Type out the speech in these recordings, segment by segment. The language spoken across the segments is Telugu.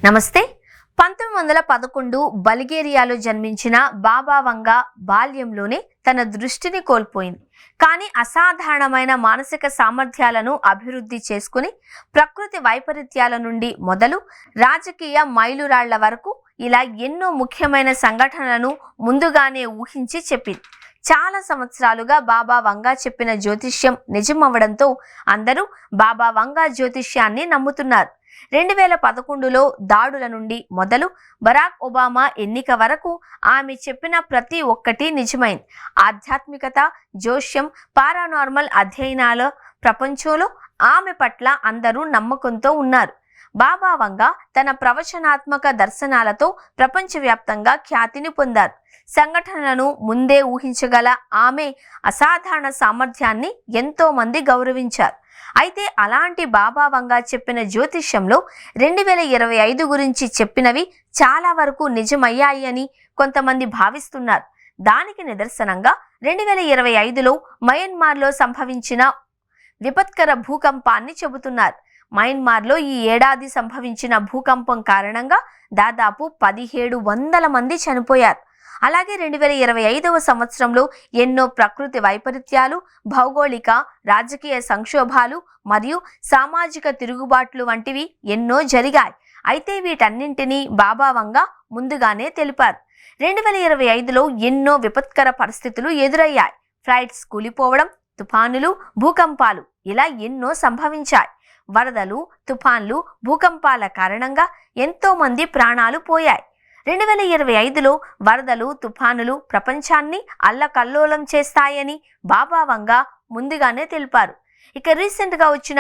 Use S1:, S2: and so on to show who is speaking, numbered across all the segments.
S1: నమస్తే. 1911 బల్గేరియాలో జన్మించిన బాబా వంగా బాల్యంలోనే తన దృష్టిని కోల్పోయింది. కానీ అసాధారణమైన మానసిక సామర్థ్యాలను అభివృద్ధి చేసుకుని ప్రకృతి వైపరీత్యాల నుండి మొదలు రాజకీయ మైలురాళ్ల వరకు ఇలా ఎన్నో ముఖ్యమైన సంఘటనలను ముందుగానే ఊహించి చెప్పింది. చాలా సంవత్సరాలుగా బాబా వంగా చెప్పిన జ్యోతిష్యం నిజమవ్వడంతో అందరూ బాబా వంగా జ్యోతిష్యాన్ని నమ్ముతున్నారు. 2011లో దాడుల నుండి మొదలు బరాక్ ఒబామా ఎన్నిక వరకు ఆమె చెప్పిన ప్రతి ఒక్కటి నిజమైంది. ఆధ్యాత్మికత, జోష్యం, పారానార్మల్ అధ్యయనాల ప్రపంచంలో ఆమె పట్ల అందరూ నమ్మకంతో ఉన్నారు. బాబా వంగా తన ప్రవచనాత్మక దర్శనాలతో ప్రపంచవ్యాప్తంగా ఖ్యాతిని పొందారు. సంఘటనలను ముందే ఊహించగల ఆమె అసాధారణ సామర్థ్యాన్ని ఎంతో మంది గౌరవించారు. అయితే అలాంటి బాబా వంగా చెప్పిన జ్యోతిష్యంలో 2025 గురించి చెప్పినవి చాలా వరకు నిజమయ్యాయి అని కొంతమంది భావిస్తున్నారు. దానికి నిదర్శనంగా 2025లో మయన్మార్లో సంభవించిన విపత్కర భూకంపాన్ని చెబుతున్నారు. మయన్మార్లో ఈ ఏడాది సంభవించిన భూకంపం కారణంగా దాదాపు 1700 మంది చనిపోయారు. అలాగే 2025వ సంవత్సరంలో ఎన్నో ప్రకృతి వైపరీత్యాలు, భౌగోళిక, రాజకీయ సంక్షోభాలు మరియు సామాజిక తిరుగుబాట్లు వంటివి ఎన్నో జరిగాయి. అయితే వీటన్నింటినీ బాబా వంగా ముందుగానే తెలిపారు. 2025లో ఎన్నో విపత్కర పరిస్థితులు ఎదురయ్యాయి. ఫ్లైట్స్ కూలిపోవడం, తుఫానులు, భూకంపాలు ఇలా ఎన్నో సంభవించాయి. వరదలు, తుఫాన్లు, భూకంపాల కారణంగా ఎంతో మంది ప్రాణాలు పోయాయి. 2025లో వరదలు, తుఫానులు ప్రపంచాన్ని అల్లకల్లోలం చేస్తాయని బాబా వంగా ముందుగానే తెలిపారు. ఇక రీసెంట్గా వచ్చిన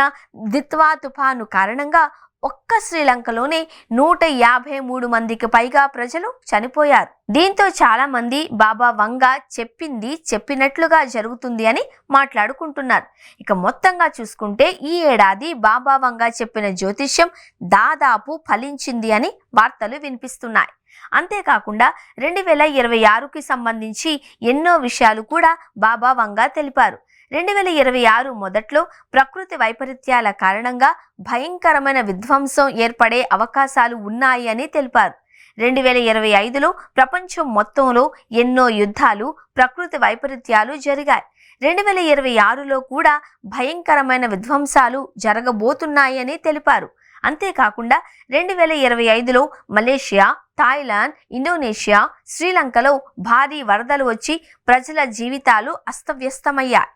S1: దిత్వా తుఫాను కారణంగా ఒక్క శ్రీలంకలోనే 153 మందికి పైగా ప్రజలు చనిపోయారు. దీంతో చాలా మంది బాబా వంగా చెప్పింది చెప్పినట్లుగా జరుగుతుంది అని మాట్లాడుకుంటున్నారు. ఇక మొత్తంగా చూసుకుంటే ఈ ఏడాది బాబా వంగా చెప్పిన జ్యోతిష్యం దాదాపు ఫలించింది అని వార్తలు వినిపిస్తున్నాయి. అంతేకాకుండా 2026కి సంబంధించి ఎన్నో విషయాలు కూడా బాబా వంగా తెలిపారు. 2026 మొదట్లో ప్రకృతి వైపరీత్యాల కారణంగా భయంకరమైన విధ్వంసం ఏర్పడే అవకాశాలు ఉన్నాయి అని తెలిపారు. 2025లో ప్రపంచం మొత్తంలో ఎన్నో యుద్ధాలు, ప్రకృతి వైపరీత్యాలు జరిగాయి. 2026లో కూడా భయంకరమైన విధ్వంసాలు జరగబోతున్నాయని తెలిపారు. అంతేకాకుండా 2025లో మలేషియా, థాయిలాండ్, ఇండోనేషియా, శ్రీలంకలో భారీ వరదలు వచ్చి ప్రజల జీవితాలు అస్తవ్యస్తమయ్యాయి.